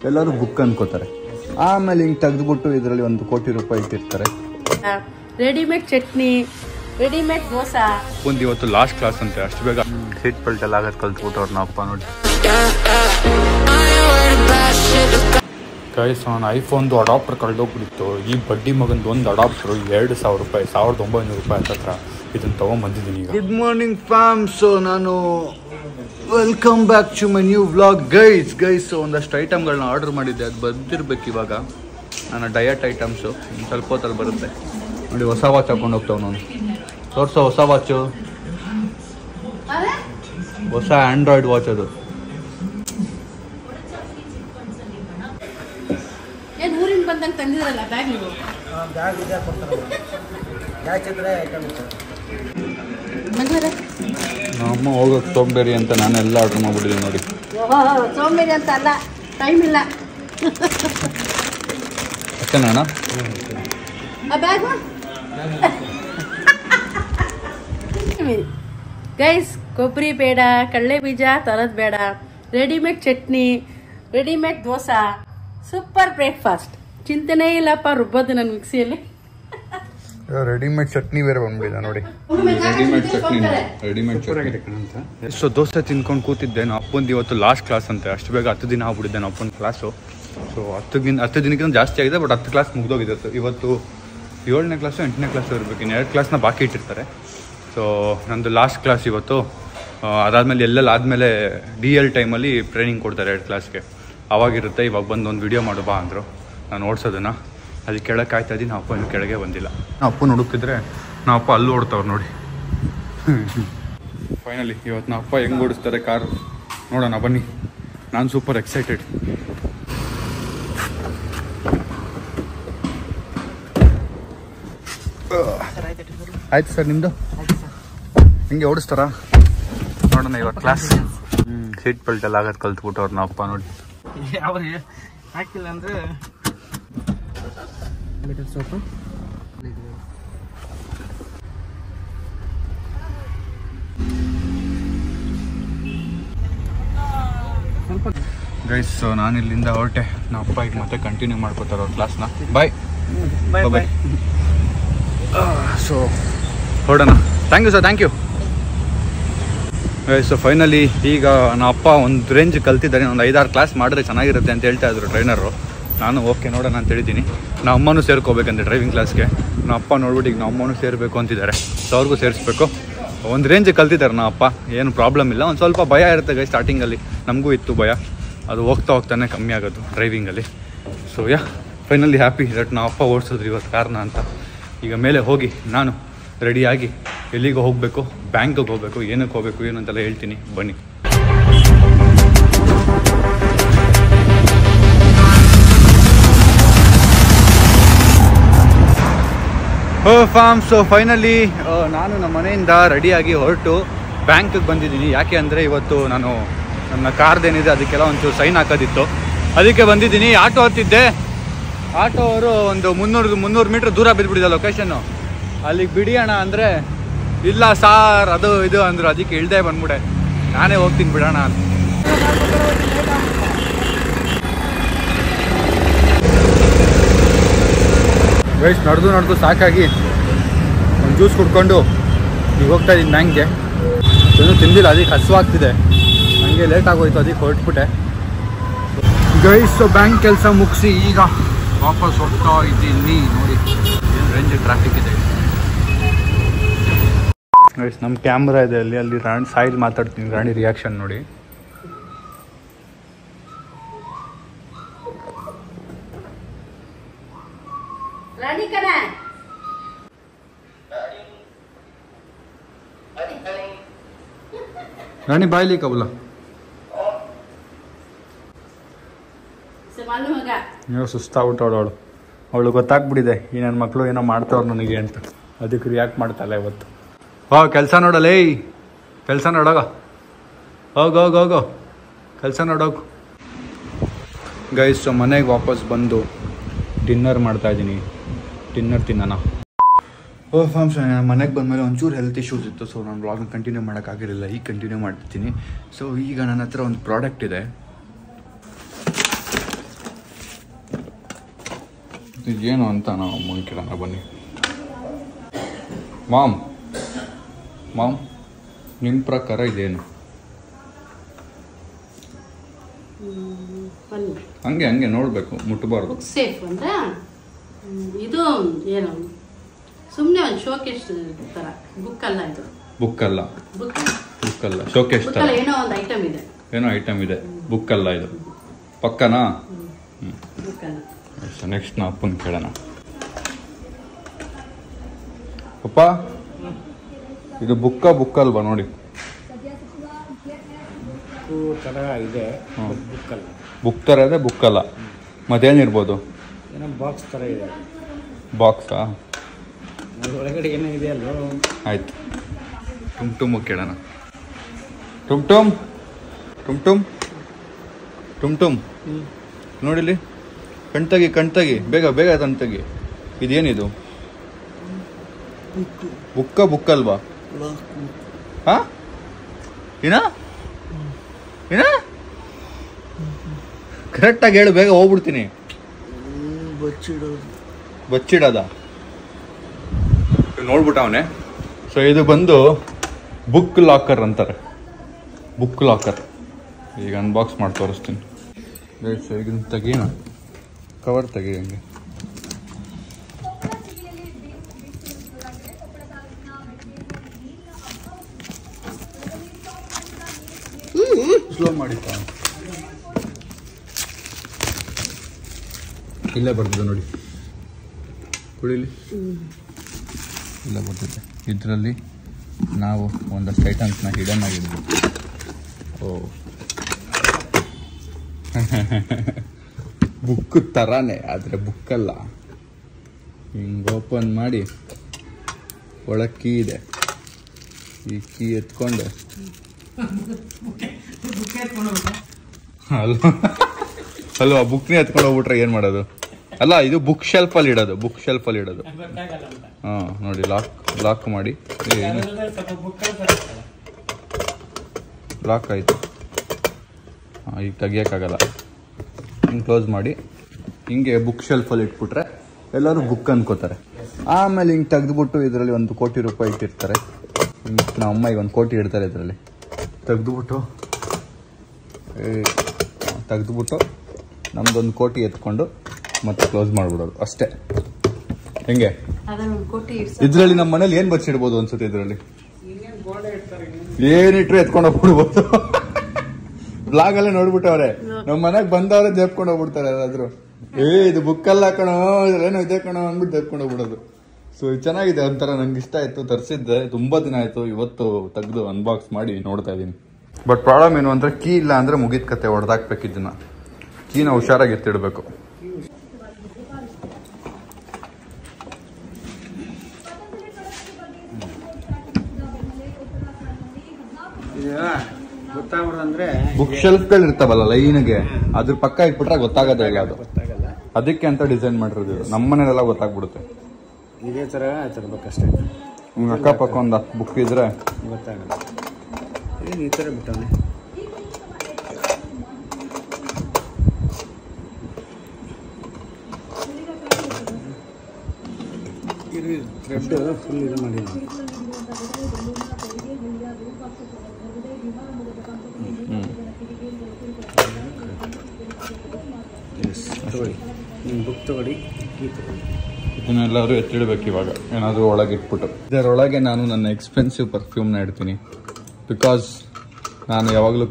ಎಲ್ಲರೂ ಬುಕ್ ಅನ್ಕೋತಾರೆ. ಆಮೇಲೆ ಹಿಂಗೆ ತೆಗೆದುಬಿಟ್ಟು ಇದರಲ್ಲಿ 1 ಕೋಟಿ ರೂಪಾಯಿ ಇಟ್ಟಿರ್ತಾರೆ. Readymade chutney, readymade dosa. ಒಂದು ಇವತ್ತು ಲಾಸ್ಟ್ ಕ್ಲಾಸ್ ಅಂತೆ, ಅಷ್ಟು ಬೇಗ ಸೀಟ್ ಬೆಲ್ಟ್ ಎಲ್ಲ ಆಗೋದು ಕಲ್ತ್ಬಿಟ್ಟು ಅವ್ರನ್ನ ಅಪ್ಪ ನೋಡಿ. ಗೈಸ್, ನಾನು ಐಫೋನ್ದು ಅಡಾಪ್ಟರ್ ಕಳೆದೋಗ್ಬಿಟ್ಟಿತ್ತು. ಈ ಬಡ್ಡಿ ಮಗಂದು ಒಂದು ಅಡಾಪ್ಟರು 2,000 ರೂಪಾಯಿ, 1,900 ರೂಪಾಯಿ ಹತ್ರ ಇದನ್ನು ತೊಗೊಂಬಂದಿದ್ದೀನಿ ಈಗ. Good morning fam. ಸೊ ನಾನು welcome back to my new vlog. Guys ಒಂದಷ್ಟು ಐಟಮ್ಗಳನ್ನ ಆರ್ಡರ್ ಮಾಡಿದ್ದೆ, ಅದು ಬಂದಿರ್ಬೇಕು ಇವಾಗ. ನನ್ನ ಡಯಟ್ ಐಟಮ್ಸು ಸ್ವಲ್ಪ ಹೊತ್ತಲ್ಲಿ ಬರುತ್ತೆ ನೋಡಿ. ಹೊಸ ವಾಚ್ ಹಾಕೊಂಡು ಹೋಗ್ತಾವೆ ನಾನು. ತೋರಿಸೋ ಹೊಸ ವಾಚು, ಹೊಸ ಆ್ಯಂಡ್ರಾಯ್ಡ್ ವಾಚ್ ಅದು. ಊರಿಂದ ಬಂದಂಗೆ ತಂದಿದ್ರಲ್ಲ ಬ್ಯಾಗ್ ನೀವು? ನಮ್ಮ ಹೋಗೋಕೆ ಸೋಂಬೇರಿ ಅಂತ ನಾನೆಲ್ಲ ಆರ್ಡರ್ ಮಾಡ್ಬಿಟ್ಟಿದ್ದೀನಿ ನೋಡಿ. ಸೋಂಬೇರಿ ಅಂತ ಅಲ್ಲ, ಟೈಮ್ ಇಲ್ಲ ಅಷ್ಟೇನಾ ಆ ಬ್ಯಾಗು? ಗೈಸ್, ಕೊಬ್ಬರಿ ಬೇಡ, ಕಡಲೆ ಬೀಜ ತರೋದು ಬೇಡ, readymade chutney, readymade dosa, super breakfast. ಚಿಂತೆನೇ ಇಲ್ಲಪ್ಪ ರುಬ್ಬೋದು ನನ್ನ ಮಿಕ್ಸಿಯಲ್ಲಿ. ರೆಡಿಮೇಡ್ ಚಟ್ನಿ ಬೇರೆ ಬಂದ್ಬಿಟ್ಟಿದೆ ನೋಡಿ. ರೆಡಿಮೇಡ್ ಚಟ್ನಿ. ಸೊ ದೋಸೆ ತಿನ್ಕೊಂಡು ಕೂತಿದ್ದೆ. ನಾನು ಅಪ್ಪಂದು ಇವತ್ತು ಲಾಸ್ಟ್ ಕ್ಲಾಸ್ ಅಂತೆ, ಅಷ್ಟು ಬೇಗ 10 ದಿನ ಆಗ್ಬಿಟ್ಟಿದ್ದೆ ನಾನು ಅಪ್ಪನ ಕ್ಲಾಸು. ಸೊ 10 ದಿನಕ್ಕಿಂತ ಜಾಸ್ತಿ ಆಗಿದೆ, ಬಟ್ 10 ಕ್ಲಾಸ್ ಮುಗ್ದೋಗಿದೆ. ಇವತ್ತು 7ನೇ ಕ್ಲಾಸು 8ನೇ ಕ್ಲಾಸು ಇರಬೇಕು, ಇನ್ನು 2 ಕ್ಲಾಸ್ನ ಬಾಕಿ ಇಟ್ಟಿರ್ತಾರೆ. ಸೊ ನಂದು ಲಾಸ್ಟ್ ಕ್ಲಾಸ್ ಇವತ್ತು. ಅದಾದಮೇಲೆ ಎಲ್ಲೆಲ್ಲ ಆದಮೇಲೆ DL ಟೈಮಲ್ಲಿ ಟ್ರೈನಿಂಗ್ ಕೊಡ್ತಾರೆ 2 ಕ್ಲಾಸ್ಗೆ, ಅವಾಗಿರುತ್ತೆ. ಇವಾಗ ಬಂದು ಒಂದು ವಿಡಿಯೋ ಮಾಡು ಬಾ ಅಂದರು, ನಾನು ಓಡಿಸೋದನ್ನು. ಅದು ಕೆಳಗೆ ಕಾಯ್ತಾ ಇದ್ದೀನಿ. ನಾವು ಅಪ್ಪ ಇನ್ನೂ ಕೆಳಗೆ ಬಂದಿಲ್ಲ. ನಾವು ಅಪ್ಪನ ಹುಡುಕಿದ್ರೆ ನಾವು ಅಪ್ಪ ಅಲ್ಲಿ ಓಡ್ತಾವ್ರು ನೋಡಿ. ಫೈನಲಿ ಇವತ್ತು ನಾವು ಅಪ್ಪ ಹೆಂಗೆ ಓಡಿಸ್ತಾರೆ ಕಾರು ನೋಡೋಣ ಬನ್ನಿ. ನಾನು ಸೂಪರ್ ಎಕ್ಸೈಟೆಡ್. ಆಯ್ತು ಸರ್, ನಿಮ್ಮದು ಹಿಂಗೆ ಓಡಿಸ್ತಾರಾ ನೋಡೋಣ ಇವಾಗ ಕ್ಲಾಸ್. ಸೀಟ್ ಬೆಲ್ಟ್ ಎಲ್ಲ ಆಗೋದು ಕಲ್ತ್ಬಿಟ್ಟು ಅವ್ರನ್ನ ಅಪ್ಪ ನೋಡಿ. ಅವ್ರಿಗೆ ಹಾಕಿಲ್ಲ ಅಂದರೆ ಸೋಪು ಗೈಸ್. ಸೊ ನಾನು ಇಲ್ಲಿಂದ ಹೊರಟೆ. ನಮ್ಮ ಅಪ್ಪ ಈಗ ಮತ್ತೆ ಕಂಟಿನ್ಯೂ ಮಾಡ್ಕೋತಾರೆ ಅವ್ರ ಕ್ಲಾಸ್ನ. Bye bye. ಸೊ ಹೊರಡೋಣ. Thank you sir, thank you. So finally ಈಗ ನಮ್ಮ ಅಪ್ಪ ಒಂದು ರೇಂಜ್ ಕಲ್ತಿದ್ದಾರೆ. ಒಂದು 5-6 ಕ್ಲಾಸ್ ಮಾಡಿದ್ರೆ ಚೆನ್ನಾಗಿರುತ್ತೆ ಅಂತ ಹೇಳ್ತಾ ಇದ್ರು ಟ್ರೈನರು. ನಾನು ಓಕೆ ನೋಡೋಣ ಅಂತ ಹೇಳಿದ್ದೀನಿ. ನಮ್ಮ ಅಮ್ಮನೂ ಸೇರ್ಕೋಬೇಕಂತೆ ಡ್ರೈವಿಂಗ್ ಕ್ಲಾಸ್ಗೆ. ನಮ್ಮ ಅಪ್ಪ ನೋಡ್ಬಿಟ್ಟು ಈಗ ನಮ್ಮ ಅಮ್ಮನೂ ಸೇರಬೇಕು ಅಂತಿದ್ದಾರೆ. ಸೊ ಅವ್ರಿಗೂ ಸೇರಿಸ್ಬೇಕು. ಒಂದು ರೇಂಜ್ ಕಲ್ತಿದ್ದಾರೆ ನಮ್ಮ ಅಪ್ಪ, ಏನು ಪ್ರಾಬ್ಲಮ್ ಇಲ್ಲ. ಒಂದು ಸ್ವಲ್ಪ ಭಯ ಇರುತ್ತೆ ಗೈ, ಸ್ಟಾರ್ಟಿಂಗಲ್ಲಿ ನಮಗೂ ಇತ್ತು ಭಯ. ಅದು ಹೋಗ್ತಾನೆ ಕಮ್ಮಿ ಆಗೋದು ಡ್ರೈವಿಂಗಲ್ಲಿ. ಸೊ ಫೈನಲಿ ಹ್ಯಾಪಿ ದಟ್ ನಮ್ಮ ಅಪ್ಪ ಓಡಿಸಿದ್ರು ಇವತ್ತು ಕಾರ್ನ ಅಂತ. ಈಗ ಮೇಲೆ ಹೋಗಿ ನಾನು ರೆಡಿಯಾಗಿ ಎಲ್ಲಿಗೆ ಹೋಗಬೇಕು, ಬ್ಯಾಂಕಿಗೆ ಹೋಗಬೇಕು, ಏನಕ್ಕೆ ಹೋಗಬೇಕು ಏನು ಅಂತೆಲ್ಲ ಹೇಳ್ತೀನಿ ಬನ್ನಿ. ಫಾರ್ಮ್. ಸೊ ಫೈನಲಿ ನಾನು ನಮ್ಮ ಮನೆಯಿಂದ ರೆಡಿಯಾಗಿ ಹೊರಟು ಬ್ಯಾಂಕಿಗೆ ಬಂದಿದ್ದೀನಿ. ಯಾಕೆ ಅಂದರೆ ಇವತ್ತು ನಾನು ನನ್ನ ಕಾರ್ದೇನಿದೆ ಅದಕ್ಕೆಲ್ಲ ಒಂಚೂರು ಸೈನ್ ಹಾಕೋದಿತ್ತು, ಅದಕ್ಕೆ ಬಂದಿದ್ದೀನಿ. ಆಟೋ ಹತ್ತಿದ್ದೆ. ಆಟೋ ಅವರು ಒಂದು 300 ಮೀಟ್ರ್ ದೂರ ಬಿದ್ದುಬಿಟ್ಟಿದೆ ಲೊಕೇಶನ್ನು. ಅಲ್ಲಿಗೆ ಬಿಡಿಯೋಣ ಅಂದರೆ ಇಲ್ಲ ಸಾರ್ ಅದು ಇದು ಅಂದರು. ಅದಕ್ಕೆ ಇಳ್ದೇ ಬಂದ್ಬಿಟ್ಟೆ. ನಾನೇ ಹೋಗ್ತೀನಿ ಬಿಡೋಣ ಅಂತ. ವೇಸ್ಟ್ ನಡೆದು ಸಾಕಾಗಿ ಒಂದು ಜ್ಯೂಸ್ ಕುಡ್ಕೊಂಡು ಈಗ ಹೋಗ್ತಾ ಇದ್ದೀನಿ ಬ್ಯಾಂಕ್ಗೆ. ಇನ್ನೂ ತಿಂದಿಲ್ಲ, ಅದಕ್ಕೆ ಹಸುವಾಗ್ತಿದೆ. ನನಗೆ ಲೇಟ್ ಆಗೋಯ್ತು, ಅದಕ್ಕೆ ಹೊರಟ್ಬಿಟ್ಟೆ ಗೈಸ್. ಬ್ಯಾಂಕ್ ಕೆಲಸ ಮುಗಿಸಿ ಈಗ ವಾಪಸ್ ಹೋಗ್ತಾ ಇದ್ದೀನಿ. ನೋಡಿ ಏನು ರೇಂಜ್ ಟ್ರಾಫಿಕ್ ಇದೆ ಗೈಸ್. ನಮ್ಮ ಕ್ಯಾಮ್ರಾ ಇದೆ ಅಲ್ಲಿ ರಾಣಿ ಸಾಯಿಲ್ ಮಾತಾಡ್ತೀನಿ. ರಾಣಿ ರಿಯಾಕ್ಷನ್ ನೋಡಿ. रानी बाय ली कबला ಸುಸ್ತಾಗ್ಬಿಟ್ಟವಳು. ಅವಳು ಗೊತ್ತಾಗ್ಬಿಟ್ಟಿದೆ ಈ ನನ್ನ ಮಕ್ಕಳು ಏನೋ ಮಾಡ್ತಾವ್ರು ನನಗೆ ಅಂತ. ಅದಕ್ಕೆ ರಿಯಾಕ್ಟ್ ಮಾಡ್ತಾಳೆ ಇವತ್ತು. ಕೆಲಸ ನೋಡಲ್ಲ, ಕೆಲಸ ನೋಡೋಗ, ಹೋಗೋ ಕೆಲಸ ನೋಡೋಗು ಗೈಸ್. ಮನೆಗೆ ವಾಪಸ್ ಬಂದು ಡಿನ್ನರ್ ಮಾಡ್ತಾಯಿದ್ದೀನಿ. ಡಿನ್ನರ್ ತಿನ್ನೋಣ. ಫಾರ್ಮ್ಸ್. ಮನೆಗೆ ಬಂದಮೇಲೆ ಒಂಚೂರು ಹೆಲ್ತ್ ಇಶ್ಯೂಸ್ ಇತ್ತು. ಸೊ ನಾನು ವ್ಲಾಗ್ನ ಕಂಟಿನ್ಯೂ ಮಾಡೋಕ್ಕಾಗಿರಲಿಲ್ಲ. ಈಗ ಕಂಟಿನ್ಯೂ ಮಾಡ್ತಿದ್ದೀನಿ. ಸೊ ಈಗ ನನ್ನ ಹತ್ರ ಒಂದು ಪ್ರಾಡಕ್ಟ್ ಇದೆ. ಇದೇನು ಅಂತ ನಾವು ಅಮ್ಮನ ಕೇಳೋಣ ಬನ್ನಿ. ಮಾಮ್ ನಿಮ್ಮ ಪ್ರಕಾರ ಇದೇನು? ಹಂಗೆ ನೋಡ್ಬೇಕು, ಮುಟ್ಟಬಾರ್ದು. ಸೇಫ್ ಅಂದ್ರೆ ಇದು ಏನು ಸುಮ್ಮನೆ ಒಂದು ಶೋಕೇಶ್ ತರ. ಬುಕ್ ಅಲ್ಲ ಇದು. ಬುಕ್ ಅಲ್ಲ ಶೋಕೇಶ್ ತರ. ಏನೋ ಒಂದು ಐಟಮ್ ಇದೆ. ಬುಕ್ ಅಲ್ಲ ಇದು. ಪಕ್ಕನಾ? ನೆಕ್ಸ್ಟ್ ನಾ ಅಪ್ಪನ ಕೇಳೋಣ. ಅಪ್ಪ ಇದು ಬುಕ್ ಅಲ್ವಾ ನೋಡಿ. ಬುಕ್ ತರ ಇದೆ, ಬುಕ್ ಅಲ್ಲ. ಮತ್ತೇನಿರ್ಬೋದು? ಬಾಕ್ಸ್ ತರ ಇದೆ. ಬಾಕ್ಸಾ? ಒಳಗಡೆ ಏನಿದೆ ಅಲ್ವ? ಆಯ್ತು, ಟುಮ್ ಕೇಳೋಣ. ಟುಮ್ ನೋಡಿಲಿ, ಕಣ್ತಗಿ ಬೇಗ ಕಣ್ತಗಿ. ಇದೇನಿದು? ಬುಕ್ ಅಲ್ವಾ? ಹಾ ಏನ ಕರೆಕ್ಟಾಗಿ ಹೇಳು, ಬೇಗ ಹೋಗ್ಬಿಡ್ತೀನಿ. ಬಚ್ಚಿಡೋದ? ನೋಡ್ಬಿಟ್ಟ ಅವನೇ. ಸೊ ಇದು ಬಂದು ಬುಕ್ ಲಾಕರ್ ಅಂತಾರೆ. Book locker. ಈಗ ಅನ್ಬಾಕ್ಸ್ ಮಾಡಿ ತೋರಿಸ್ತೀನಿ. ಈಗ ತೆಗೀನ, ಕವರ್ ತೆಗಿ. ಹಂಗೆ ಸ್ಲೋ ಮಾಡಿ. ಇಲ್ಲೇ ಬರ್ತದೆ ನೋಡಿ, ಕುಡಿಲಿ. ಇಲ್ಲ ಬರ್ತಿದೆ. ಇದರಲ್ಲಿ ನಾವು ಒಂದಷ್ಟು ಐಟಮ್ಸ್ನ ಹಿಡನ್ ಆಗಿದ್ವಿ. ಬುಕ್ ಥರಾನೇ, ಆದರೆ ಬುಕ್ಕಲ್ಲ. ಹಿಂಗೆ ಓಪನ್ ಮಾಡಿ ಒಳಗೆ ಕೀ ಇದೆ. ಈ ಕೀ ಎತ್ಕೊಂಡು ಅಲ್ವಾ ಬುಕ್ನೇ ಎತ್ಕೊಂಡು ಹೋಗ್ಬಿಟ್ರೆ ಏನು ಮಾಡೋದು? ಅಲ್ಲ, ಇದು ಬುಕ್ ಶೆಲ್ಫಲ್ಲಿ ಇಡೋದು. ಹಾಂ ನೋಡಿ, ಲಾಕ್ ಮಾಡಿ. ಲಾಕ್ ಆಯಿತು. ಹಾಂ, ಈಗ ತೆಗಿಯೋಕ್ಕಾಗಲ್ಲ. ಹಿಂಗೆ ಕ್ಲೋಸ್ ಮಾಡಿ ಹಿಂಗೆ ಬುಕ್ ಶೆಲ್ಫಲ್ಲಿ ಇಟ್ಬಿಟ್ರೆ ಎಲ್ಲರೂ ಬುಕ್ ಅನ್ಕೋತಾರೆ. ಆಮೇಲೆ ಹಿಂಗೆ ತೆಗೆದುಬಿಟ್ಟು ಇದರಲ್ಲಿ 1 ಕೋಟಿ ರೂಪಾಯಿ ಇಟ್ಟಿರ್ತಾರೆ. ನಮ್ಮ ಅಮ್ಮ ಈಗ 1 ಕೋಟಿ ಇಡ್ತಾರೆ ಇದರಲ್ಲಿ. ತೆಗೆದುಬಿಟ್ಟು ನಮ್ದು 1 ಕೋಟಿ ಎತ್ಕೊಂಡು ಮತ್ತೆ ಕ್ಲೋಸ್ ಮಾಡಿಬಿಡೋದು ಅಷ್ಟೇ. ಹೆಂಗೆ ಇದರಲ್ಲಿ ನಮ್ಮ ಮನೇಲಿ ಏನು ಬಚ್ಚಿಡ್ಬೋದು ಅನ್ಸುತ್ತೆ? ಇದರಲ್ಲಿ ಏನಿಟ್ರು ಎತ್ಕೊಂಡು ಹೋಗ್ಬಿಡ್ಬೋದು. ಬ್ಲಾಗಲ್ಲೇ ನೋಡ್ಬಿಟ್ಟವ್ರೆ, ನಮ್ಮ ಮನೆಗೆ ಬಂದವ್ರೆ ದೇಪ್ಕೊಂಡು ಹೋಗ್ಬಿಡ್ತಾರೆ ಯಾರಾದ್ರು. ಇದು ಬುಕ್ಕಲ್ಲ ಕಣೋ, ಇದ್ರೇನೋ ಇದೆ ಕಣೋ ಅಂದ್ಬಿಟ್ಟು ದೇಪ್ಕೊಂಡು ಹೋಗ್ಬಿಡೋದು. ಸೊ ಇದು ಚೆನ್ನಾಗಿದೆ, ಒಂಥರ ನಂಗೆ ಇಷ್ಟ ಆಯ್ತು. ತರಿಸಿದ್ದೆ ತುಂಬಾ ದಿನ ಆಯ್ತು. ಇವತ್ತು ತೆಗೆದು ಅನ್ಬಾಕ್ಸ್ ಮಾಡಿ ನೋಡ್ತಾ ಇದ್ದೀನಿ. ಬಟ್ ಪ್ರಾಬ್ಲಮ್ ಏನು ಅಂದ್ರೆ, ಕೀ ಇಲ್ಲ ಅಂದ್ರೆ ಮುಗಿದ ಕತೆ, ಹೊಡೆದಾಕ್ಬೇಕಿದ್ದನ್ನ. ಕೀನ ಹುಷಾರಾಗಿ ಎತ್ತಿಡ್ಬೇಕು. ಬುಕ್ ಶೆಲ್ಫ್ಗಳು ಇರ್ತಾವಲ್ಲ ಲೈನ್ಗೆ, ಅದ್ರ ಪಕ್ಕ ಇಟ್ಬಿಟ್ರೆ ಗೊತ್ತಾಗದೇ ಇಲ್ಲ ಅದು. ಅದಕ್ಕೆ ಅಂತ ಡಿಸೈನ್ ಮಾಡಿರೋದು. ನಮ್ಮ ಮನೇಲೆಲ್ಲ ಗೊತ್ತಾಗ್ಬಿಡುತ್ತೆ. ಇದೇ ತರ ತರಬೇಕಷ್ಟೇ. ಅಕ್ಕಪಕ್ಕ ಒಂದು 10 ಬುಕ್ ಇದ್ರೆ ಗೊತ್ತಾಗಲ್ಲ. ಏನು ಈ ಥರ ಬಿಟ್ಟವನೆ. ಥ್ರೆಡ್ ಫುಲ್ ಇದು ಮಾಡಿಲ್ಲ. ಬುಕ್ ತಗೊಳ್ಳಿ, ಕೀ ತಗೊಳ್ಳಿ. ಇದನ್ನೆಲ್ಲರೂ ಎತ್ತಿಡ್ಬೇಕು ಇವಾಗ, ಏನಾದರೂ ಒಳಗೆ ಇಟ್ಬಿಟ್ಟು. ಇದರೊಳಗೆ ನಾನು ನನ್ನ ಎಕ್ಸ್ಪೆನ್ಸಿವ್ ಪರ್ಫ್ಯೂಮ್ನ ಇಡ್ತೀನಿ. ಬಿಕಾಸ್ ನಾನು ಯಾವಾಗಲೂ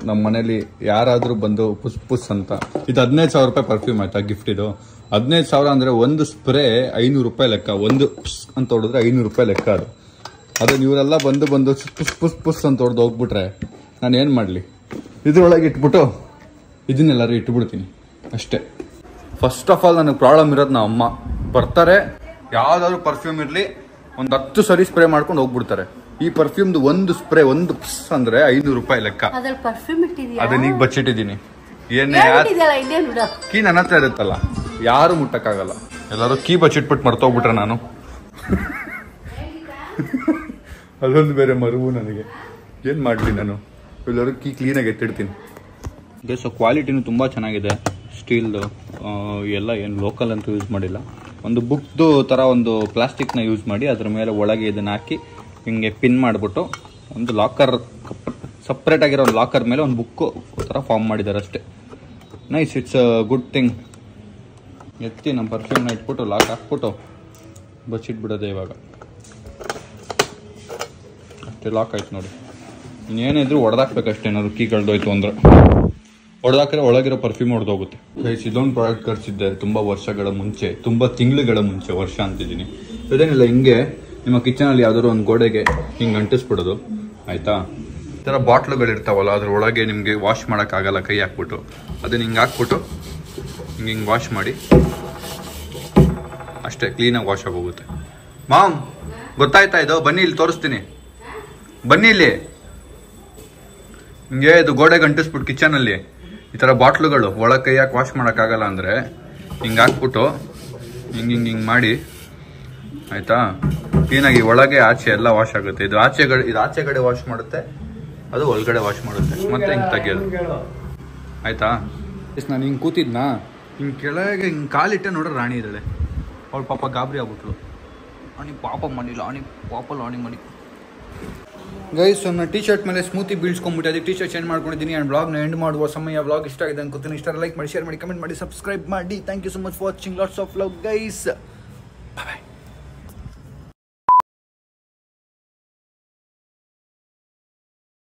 ನಮ್ಮ ಮನೇಲಿ ಯಾರಾದರೂ ಬಂದು ಪುಸ್ ಅಂತ. ಇದು 15,000 ರೂಪಾಯಿ ಪರ್ಫ್ಯೂಮ್ ಆಯ್ತಾ ಗಿಫ್ಟ್. ಇದು 15,000 ಅಂದರೆ ಒಂದು ಸ್ಪ್ರೇ 500 ರೂಪಾಯಿ ಲೆಕ್ಕ. ಒಂದು ಅಂತ ಹೊಡೆದ್ರೆ 500 ರೂಪಾಯಿ ಲೆಕ್ಕ. ಅದು ಇವರೆಲ್ಲ ಬಂದು ಪುಸ್ ಅಂತ ಹೊಡೆದು ಹೋಗ್ಬಿಟ್ರೆ ನಾನು ಏನು ಮಾಡಲಿ? ಇದ್ರೊಳಗೆ ಇಟ್ಬಿಟ್ಟು ಇದನ್ನೆಲ್ಲರೂ ಇಟ್ಬಿಡ್ತೀನಿ ಅಷ್ಟೇ. ಫಸ್ಟ್ ಆಫ್ ಆಲ್ ನನಗೆ ಪ್ರಾಬ್ಲಮ್ ಇರೋದು ನಮ್ಮ ಅಮ್ಮ. ಬರ್ತಾರೆ, ಯಾವುದಾದ್ರು ಪರ್ಫ್ಯೂಮ್ ಇರಲಿ, ಒಂದು 10 ಸರಿ ಸ್ಪ್ರೇ ಮಾಡ್ಕೊಂಡು ಹೋಗ್ಬಿಡ್ತಾರೆ. ಈ ಪರ್ಫ್ಯೂಮ್ದು ಒಂದು ಸ್ಪ್ರೇ ಒಂದು ಪುಸ್ ಅಂದ್ರೆ 500 ರೂಪಾಯಿ ಲೆಕ್ಕ. ಅದನ್ನ ಈಗ ಬಚ್ಚಿಟ್ಟಿದ್ದೀನಿ. ಏನೇ ಕೀ ನನ್ನ ಹತ್ರ ಇರುತ್ತಲ್ಲ, ಯಾರು ಮುಟ್ಟಕ್ಕಾಗಲ್ಲ. ಎಲ್ಲರೂ ಕೀ ಬಚ್ಚಿಟ್ಬಿಟ್ಟು ಮರ್ತೋಗ್ಬಿಟ್ರೆ ನಾನು ಅದೊಂದು ಬೇರೆ ಮರುವು ನನಗೆ. ಏನು ಮಾಡಲಿ ನಾನು? ಎಲ್ಲರೂ ಕೀ ಕ್ಲೀನಾಗಿ ಎತ್ತಿಡ್ತೀನಿ. ಸೊ ಕ್ವಾಲಿಟಿನೂ ತುಂಬ ಚೆನ್ನಾಗಿದೆ, ಸ್ಟೀಲ್ದು ಎಲ್ಲ ಏನು ಲೋಕಲ್ ಅಂತೂ ಯೂಸ್ ಮಾಡಿಲ್ಲ. ಒಂದು ಬುಕ್ದು ಥರ ಒಂದು ಪ್ಲಾಸ್ಟಿಕ್ನ ಯೂಸ್ ಮಾಡಿ ಅದ್ರ ಮೇಲೆ ಒಳಗೆ ಇದನ್ನು ಹಾಕಿ ಹಿಂಗೆ ಪಿನ್ ಮಾಡಿಬಿಟ್ಟು ಒಂದು ಲಾಕರ್ ಸಪ್ರೇಟಾಗಿರೋ ಒಂದು ಲಾಕರ್ ಮೇಲೆ ಒಂದು ಬುಕ್ಕು ಥರ ಫಾರ್ಮ್ ಮಾಡಿದ್ದಾರೆ ಅಷ್ಟೇ. Nice, it's a good thing. ಎತ್ತಿ ನಮ್ಮ ಪರ್ಫ್ಯೂಮ್ನ ಇಟ್ಬಿಟ್ಟು ಲಾಕ್ ಹಾಕ್ಬಿಟ್ಟು ಬಚ್ಚಿಟ್ಬಿಡೋದೆ ಇವಾಗ. ಅಷ್ಟೇ, ಲಾಕ್ ಆಯ್ತು ನೋಡಿ. ಇನ್ನೇನಿದ್ರು ಹೊಡೆದಾಕ್ಬೇಕಷ್ಟೇ, ಏನಾದ್ರು ಕೀ ಕಳೆದೋಯ್ತು ಅಂದರೆ. ಹೊಡೆದಾಕ್ರೆ ಒಳಗಿರೋ ಪರ್ಫ್ಯೂಮ್ ಹೊಡೆದೋಗುತ್ತೆ. ಗೈಸ್, ಇದೊಂದು ಪ್ರಾಡಕ್ಟ್ ಕಳಿಸಿದ್ದೆ ತುಂಬ ವರ್ಷಗಳ ಮುಂಚೆ, ತುಂಬ ತಿಂಗಳುಗಳ ಮುಂಚೆ, ವರ್ಷ ಅಂತಿದ್ದೀನಿ. ಇದೇನಿಲ್ಲ, ಹಿಂಗೆ ನಿಮ್ಮ ಕಿಚನಲ್ಲಿ ಯಾವ್ದಾದ್ರು ಒಂದು ಗೋಡೆಗೆ ಹಿಂಗೆ ಅಂಟಿಸ್ಬಿಡೋದು, ಆಯಿತಾ? ಈ ಥರ ಬಾಟ್ಲುಗಳಿರ್ತಾವಲ್ಲ, ಅದ್ರ ಒಳಗೆ ನಿಮಗೆ ವಾಶ್ ಮಾಡೋಕ್ಕಾಗಲ್ಲ ಕೈ ಹಾಕ್ಬಿಟ್ಟು, ಅದನ್ನ ಹಿಂಗೆ ಹಾಕ್ಬಿಟ್ಟು ಹಿಂಗೆ ವಾಶ್ ಮಾಡಿ ಅಷ್ಟೇ, ಕ್ಲೀನಾಗಿ ವಾಶ್ ಆಗೋಗುತ್ತೆ. ಮಾಮ್, ಗೊತ್ತಾಯ್ತಾ ಇದು? ಬನ್ನಿ ಇಲ್ಲಿ ತೋರಿಸ್ತೀನಿ, ಬನ್ನಿ ಇಲ್ಲಿ. ಹಿಂಗೆ ಇದು ಗೋಡೆಗೆ ಅಂಟಿಸ್ಬಿಟ್ಟು ಕಿಚನಲ್ಲಿ ಈ ಥರ ಬಾಟ್ಲುಗಳು ಒಳಗೆ ಕೈ ಹಾಕಿ ವಾಶ್ ಮಾಡೋಕ್ಕಾಗಲ್ಲ ಅಂದರೆ ಹಿಂಗೆ ಹಾಕ್ಬಿಟ್ಟು ಹಿಂಗೆ ಮಾಡಿ, ಆಯಿತಾ? ಕ್ಲೀನಾಗಿ ಒಳಗೆ ಆಚೆ ಎಲ್ಲ ವಾಶ್ ಆಗುತ್ತೆ. ಇದು ಆಚೆಗಡೆ ವಾಶ್ ಮಾಡುತ್ತೆ, ಅದು ಒಳಗಡೆ ವಾಶ್ ಮಾಡುತ್ತೆ, ಮತ್ತೆ ಹಿಂಗೆ ತೆಗಿಯೋದು, ಆಯಿತಾ? ಎಸ್, ನಾನು ಹಿಂಗೆ ಕೂತಿದ್ನಾ, ಹಿಂಗೆ ಕೆಳಗೆ ಹಿಂಗೆ ಕಾಲಿಟ್ಟೆ ನೋಡ್ರೆ ರಾಣಿ ಇದ್ದಾಳೆ. ಅವಳು ಪಾಪ ಗಾಬರಿ ಆಗ್ಬಿಟ್ಲು. ಆಣಿ ಪಾಪ ಮಾಡಿಲ್ಲ, ಆಣಿ ಪಾಪಲ್ಲ ಆಣಿ ಮಾಡಿ. ಗೈಸ್, ನನ್ನ ಟೀ ಶರ್ಟ್ ಮೇಲೆ ಸ್ಮೂತಿ ಬೀಳ್ಸ್ಕೊಂಡ್ಬಿಟ್ಟು ಅದಕ್ಕೆ ಟೀ ಶರ್ಟ್ ಚೇಂಜ್ ಮಾಡ್ಕೊಂಡಿದ್ದೀನಿ. ಆ್ಯಂಡ್ ಬ್ಲಾಗ್ನ ಎಂಡ್ ಮಾಡುವ ಸಮಯ. ಬ್ಲಾಗ್ ಇಷ್ಟ ಆಗಿದೆ ಅನ್ಕೋತೀನಿ. ಇಷ್ಟ ಲೈಕ್ ಮಾಡಿ, ಶೇರ್ ಮಾಡಿ, ಕಮೆಂಟ್ ಮಾಡಿ, ಸಬ್ಸ್ಕ್ರೈಬ್ ಮಾಡಿ. Thank you so much for watching. Lots of love guys. Bye.